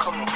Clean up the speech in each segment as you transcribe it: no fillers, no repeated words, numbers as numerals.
Come on.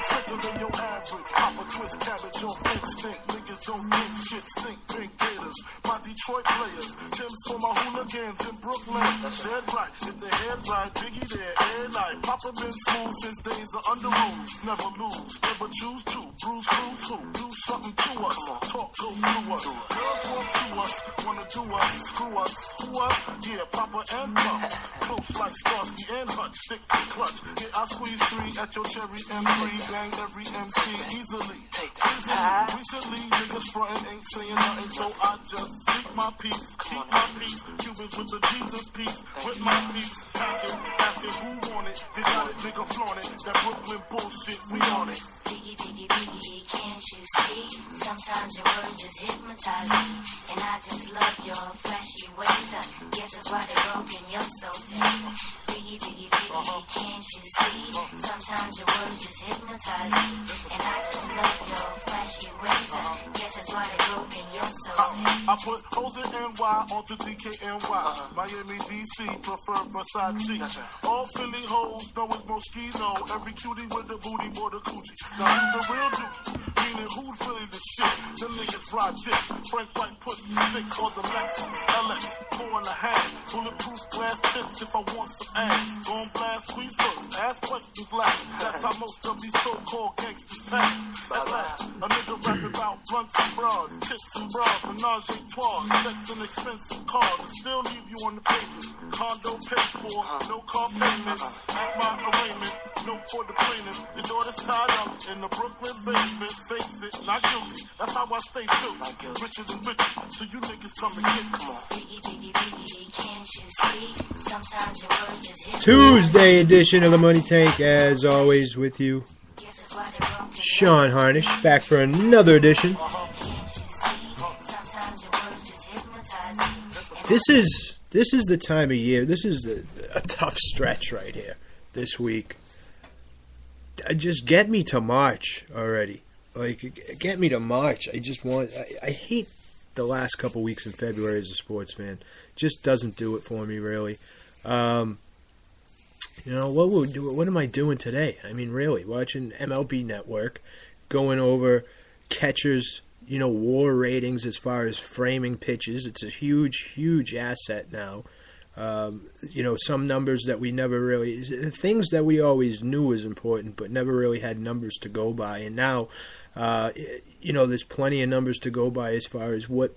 Sicker than your average. Pop a twist cabbage off instinct. Niggas don't think shit, stink pink gators. My Detroit players. Tim's for my hooligans in Brooklyn. Dead right. If the head right, Biggie there, air night. Papa been smooth since days of under rules. Never lose, never choose to. Bruise, cruise who? Do something to us. Talk, go through us. Girls want to us, wanna do us. Screw us, who us? Yeah, Papa and Pump. Close like Starsky and Hutch. Stick to clutch. Yeah, I squeeze 3 at your cherry M3. Bang every MC easily. Recently, niggas frontin' ain't saying nothing, so I just speak my peace. Keep my peace. Cubans with the Jesus peace. With my peace. Packing, asking who want it. You got it, nigga, flaunt it. That Brooklyn bullshit, we on it. Biggie, Biggie, Biggie, can't you see? Sometimes your words just hypnotize me. And I just love your flashy ways. I guess that's why they're broken, you're so thin. Biggie, Biggie, Biggie, can't you see? Sometimes your words just hypnotize me. And I just love your flashy ways. I guess that's why they're broken, you're so thin. I put O's in NY onto DKNY. Miami, DC, prefer Versace. All Philly hoes know it's Moschino. Every cutie with the booty, boy, the coochie. Now who's the real dookie? Meaning who's really the shit? Them niggas fly dicks. Frank White put 6 on the Lexus LX 4.5. Bulletproof glass tips if I want some ass. Gon' blast squeeze first. Ask questions last. That's how most of these so-called gangsters pass. At last, a nigga rapping about blunts and bras, tits and bras, menage a trois, sex and expensive cars, and still leave you on the pavement. Condo paid for, no car payment. At my arraignment, no for the plaintiff. Your daughter's tied up in the Brooklyn basement. Face it, not guilty. That's how I stay true. Richer than richer, so you niggas come and get. Come on. Biggie, Biggie, Biggie, can't you see? Sometimes your words just hypnotize me. Tuesday edition of the Money Tank, as always, with you. Guess that's why they're broken. Sean Harnish, back for another edition. Can't you see? Sometimes your words just hypnotize me. This is the time of year. This is a tough stretch right here this week. Just get me to March already. Like, get me to March. I hate the last couple weeks in February as a sports fan. Just doesn't do it for me, really. What am I doing today? I mean, really, watching MLB Network, going over catchers, WAR ratings as far as framing pitches. It's a huge, huge asset now. Some numbers that we never really, things that we always knew was important, but never really had numbers to go by. And now, there's plenty of numbers to go by as far as what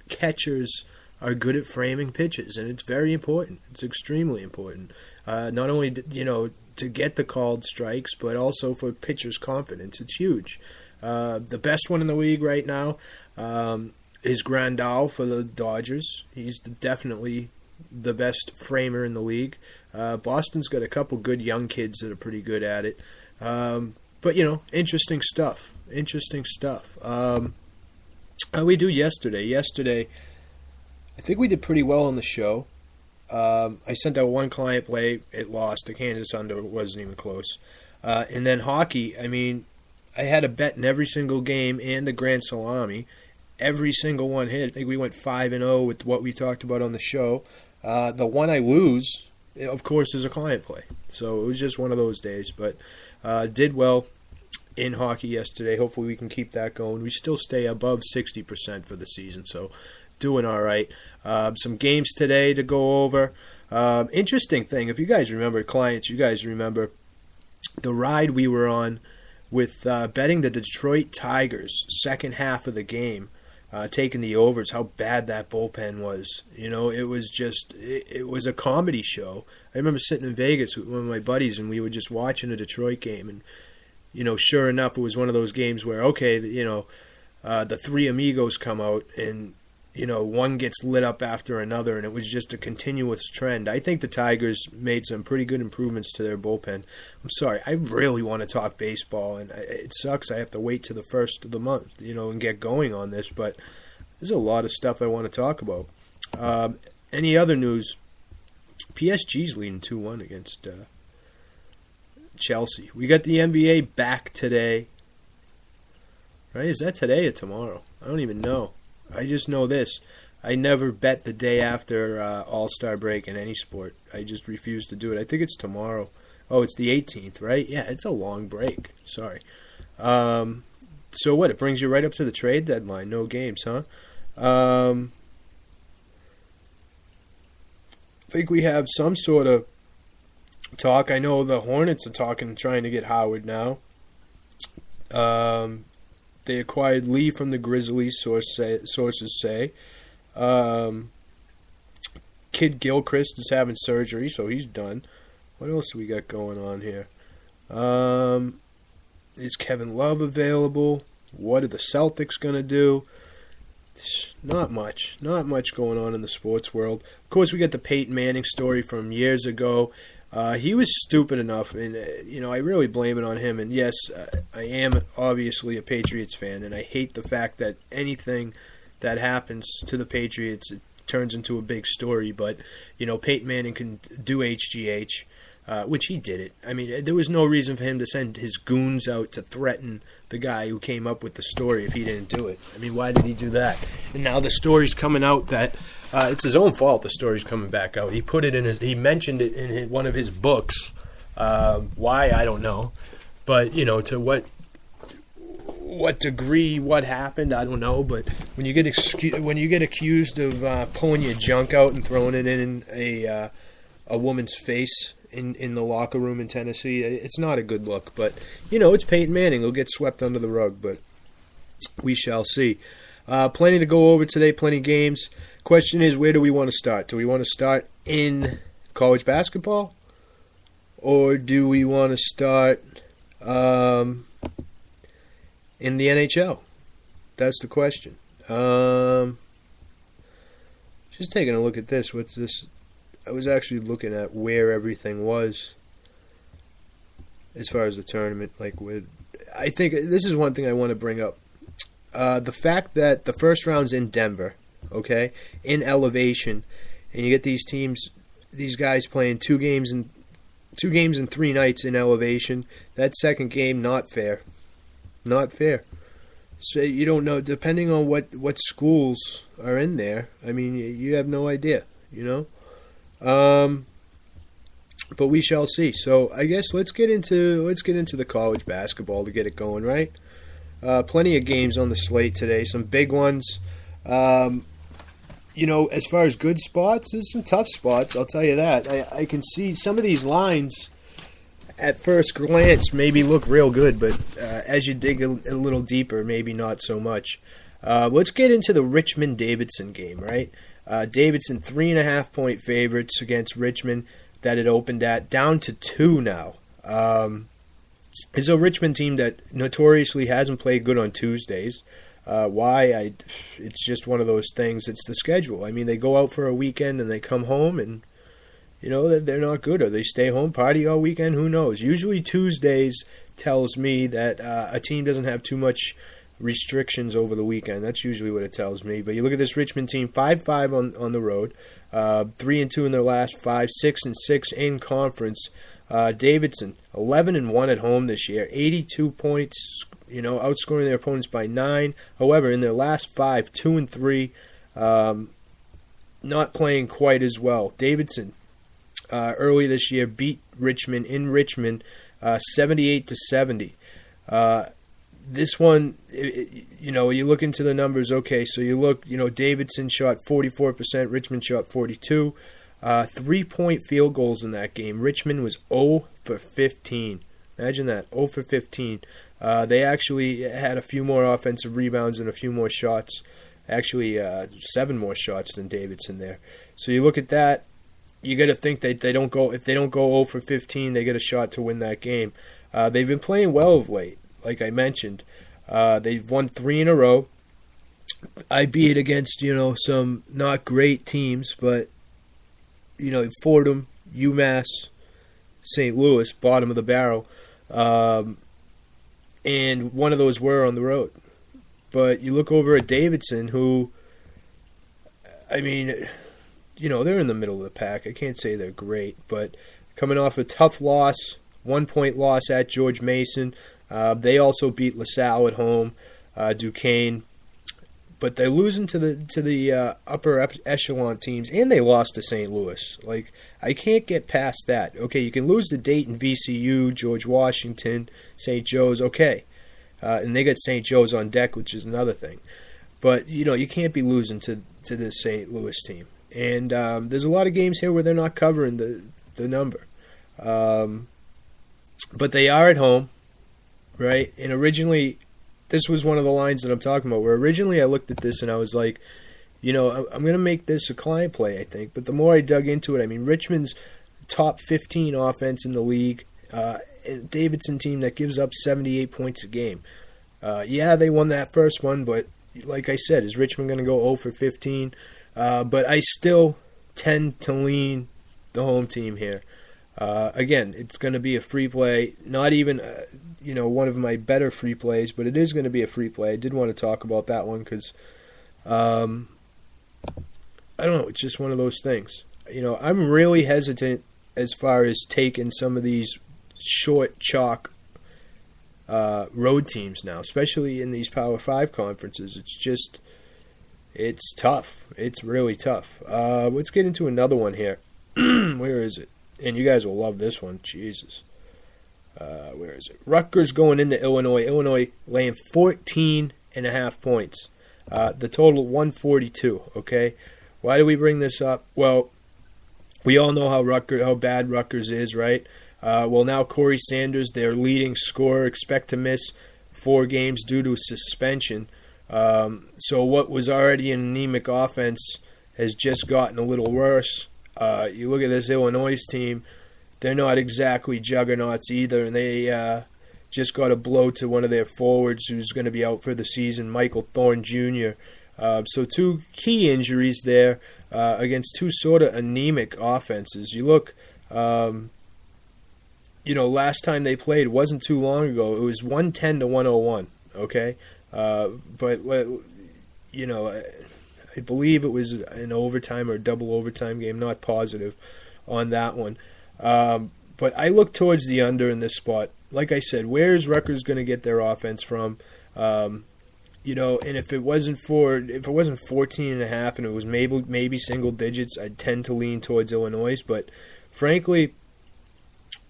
catchers are good at framing pitches, and it's very important. It's extremely important. Not only to get the called strikes, but also for pitchers' confidence. It's huge. The best one in the league right now is Grandal for the Dodgers. He's definitely the best framer in the league. Boston's got a couple good young kids that are pretty good at it. But, interesting stuff. How we do yesterday? Yesterday, I think we did pretty well on the show. I sent out one client play. It lost. The Kansas under wasn't even close. And then hockey, I mean, I had a bet in every single game and the Grand Salami. Every single one hit. I think we went 5-0 with what we talked about on the show. The one I lose, of course, is a client play. So it was just one of those days. But did well in hockey yesterday. Hopefully we can keep that going. We still stay above 60% for the season, so doing all right. Some games today to go over. Interesting thing, if you guys remember, clients, you guys remember the ride we were on with betting the Detroit Tigers second half of the game, taking the overs, how bad that bullpen was. It was just, it was a comedy show. I remember sitting in Vegas with one of my buddies, and we were just watching a Detroit game, and sure enough, it was one of those games where, okay, the three amigos come out, and one gets lit up after another, and it was just a continuous trend. I think the Tigers made some pretty good improvements to their bullpen. I'm sorry, I really want to talk baseball, and it sucks I have to wait till the first of the month, and get going on this, but there's a lot of stuff I want to talk about. Any other news? PSG's leading 2-1 against Chelsea. We got the NBA back today. Right? Is that today or tomorrow? I don't even know. I just know this. I never bet the day after All-Star break in any sport. I just refuse to do it. I think it's tomorrow. Oh, it's the 18th, right? Yeah, it's a long break. Sorry. So what? It brings you right up to the trade deadline. No games, huh? I think we have some sort of talk. I know the Hornets are trying to get Howard now. They acquired Lee from the Grizzlies, sources say. Kid Gilchrist is having surgery, so he's done. What else do we got going on here? Is Kevin Love available? What are the Celtics going to do? Not much. Not much going on in the sports world. Of course, we got the Peyton Manning story from years ago. He was stupid enough, and I really blame it on him. And yes, I am obviously a Patriots fan, and I hate the fact that anything that happens to the Patriots turns into a big story. But Peyton Manning can do HGH, which he did it. I mean, there was no reason for him to send his goons out to threaten the guy who came up with the story if he didn't do it. I mean, why did he do that? And now the story's coming out that it's his own fault. The story's coming back out. He put it in. He mentioned it in one of his books. Why, I don't know. But to what degree, what happened, I don't know. But when you get accused of pulling your junk out and throwing it in a woman's face in the locker room in Tennessee, it's not a good look. But it's Peyton Manning. He'll get swept under the rug. But we shall see. Plenty to go over today. Plenty games. Question is, where do we want to start? Do we want to start in college basketball, or do we want to start in the NHL? That's the question. Just taking a look at this. What's this? I was actually looking at where everything was as far as the tournament. I think this is one thing I want to bring up. The fact that the first round's in Denver, okay, in elevation, and you get these guys playing two games and 3 nights in elevation. That second game, not fair. So you don't know, depending on what schools are in there. I mean, you have no idea, But we shall see. So I guess let's get into the college basketball to get it going, right? Plenty of games on the slate today. Some big ones. As far as good spots, there's some tough spots, I'll tell you that. I can see some of these lines at first glance maybe look real good, but as you dig a little deeper, maybe not so much. Let's get into the Richmond-Davidson game, right? Davidson 3.5-point favorites against Richmond that it opened at, down to 2 now. It's a Richmond team that notoriously hasn't played good on Tuesdays. Why? It's just one of those things. It's the schedule. I mean, they go out for a weekend and they come home and, they're not good. Or they stay home, party all weekend, who knows. Usually Tuesdays tells me that a team doesn't have too much restrictions over the weekend. That's usually what it tells me. But you look at this Richmond team, 5-5 on the road, 3-2 in their last 5, 6-6 in conference. Davidson, 11-1 at home this year, 82 points, outscoring their opponents by 9. However, in their last 5, 2-3, not playing quite as well. Davidson, early this year, beat Richmond in Richmond, 78-70. This one, you look into the numbers. Okay, so you look, Davidson shot 44%, Richmond shot 42%. 3-point field goals in that game. Richmond was 0 for 15. Imagine that, 0 for 15. They actually had a few more offensive rebounds and a few more shots. Actually, 7 more shots than Davidson there. So you look at that, you got to think that if they don't go 0 for 15, they get a shot to win that game. They've been playing well of late, like I mentioned. They've won 3 in a row. I beat against, some not great teams, but Fordham, UMass, St. Louis, bottom of the barrel, and one of those were on the road. But you look over at Davidson, who, they're in the middle of the pack. I can't say they're great, but coming off a tough loss, 1-point loss at George Mason. They also beat LaSalle at home, Duquesne. but they're losing to the upper echelon teams, and they lost to St. Louis. Like, I can't get past that. Okay, you can lose to Dayton, VCU, George Washington, St. Joe's, okay. And they got St. Joe's on deck, which is another thing. But, you can't be losing to this St. Louis team. And there's a lot of games here where they're not covering the number. But they are at home, right? And originally, this was one of the lines that I'm talking about, where originally I looked at this and I was like, I'm going to make this a client play, I think. But the more I dug into it, I mean, Richmond's top 15 offense in the league, and Davidson team that gives up 78 points a game. Yeah, they won that first one, but like I said, is Richmond going to go 0 for 15? But I still tend to lean the home team here. Again, it's going to be a free play. Not even, one of my better free plays, but it is going to be a free play. I did want to talk about that one because, I don't know, it's just one of those things. I'm really hesitant as far as taking some of these short chalk road teams now, especially in these Power 5 conferences. It's tough. It's really tough. Let's get into another one here. Where is it? And you guys will love this one. Jesus. Where is it? Rutgers going into Illinois. Illinois laying 14.5 points. The total 142, okay? Why do we bring this up? Well, we all know how bad Rutgers is, right? Well, now Corey Sanders, their leading scorer, expect to miss 4 games due to suspension. So what was already an anemic offense has just gotten a little worse. You look at this Illinois team, they're not exactly juggernauts either, and they just got a blow to one of their forwards who's going to be out for the season, Michael Thorne Jr. So 2 key injuries there against 2 sort of anemic offenses. You look, last time they played wasn't too long ago. It was 110 to 101, okay? But I believe it was an overtime or double overtime game, not positive on that one. But I look towards the under in this spot. Like I said, where is Rutgers going to get their offense from? And if it wasn't 14.5 and it was maybe single digits, I'd tend to lean towards Illinois. But frankly,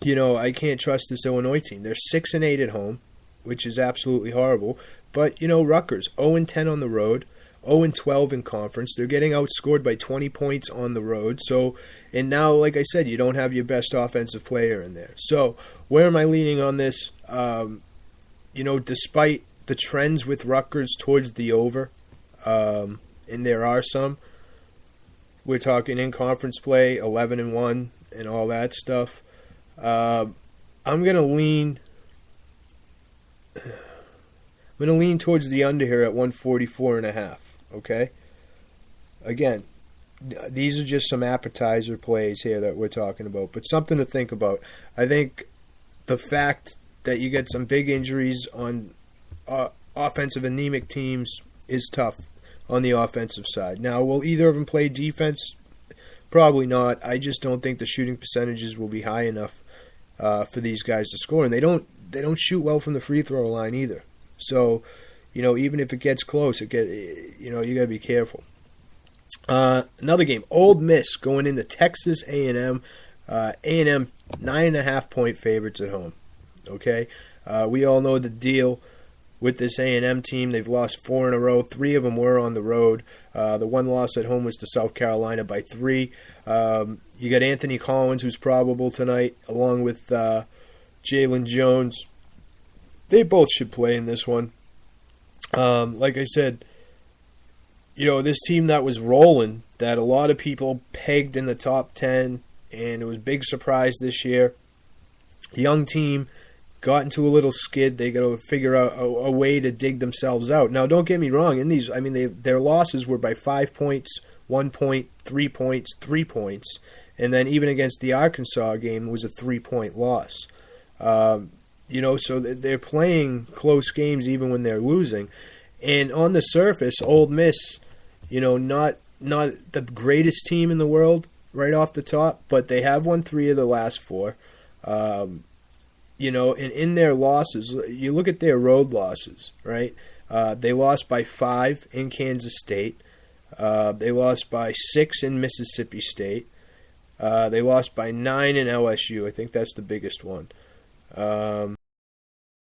I can't trust this Illinois team. They're 6-8 at home, which is absolutely horrible. But Rutgers 0-10 on the road. 0-12 in conference. They're getting outscored by 20 points on the road. So, and now, like I said, you don't have your best offensive player in there. So, where am I leaning on this? Despite the trends with Rutgers towards the over, and there are some, we're talking in conference play, 11-1, and all that stuff. I'm gonna lean towards the under here at 144.5. Okay? Again, these are just some appetizer plays here that we're talking about, but something to think about. I think the fact that you get some big injuries on offensive anemic teams is tough on the offensive side. Now, will either of them play defense? Probably not. I just don't think the shooting percentages will be high enough for these guys to score, and they don't shoot well from the free throw line either. So, even if it gets close, you got to be careful. Another game, Ole Miss going into Texas A&M. A&M 9.5 point favorites at home. Okay, we all know the deal with this A&M team. They've lost 4 in a row. 3 of them were on the road. The one loss at home was to South Carolina by 3. You got Anthony Collins, who's probable tonight, along with Jalen Jones. They both should play in this one. Like I said, this team that was rolling, that a lot of people pegged in the top 10, and it was a big surprise this year. Young team, got into a little skid. They got to figure out a way to dig themselves out. Now, don't get me wrong. In these, their losses were by 5 points, 1 point, 3 points, 3 points, and then even against the Arkansas game was a 3-point loss. So they're playing close games even when they're losing. And on the surface, Ole Miss, not the greatest team in the world right off the top, but they have won 3 of the last 4. And in their losses, you look at their road losses, right? They lost by 5 in Kansas State. They lost by 6 in Mississippi State. They lost by 9 in LSU. I think that's the biggest one.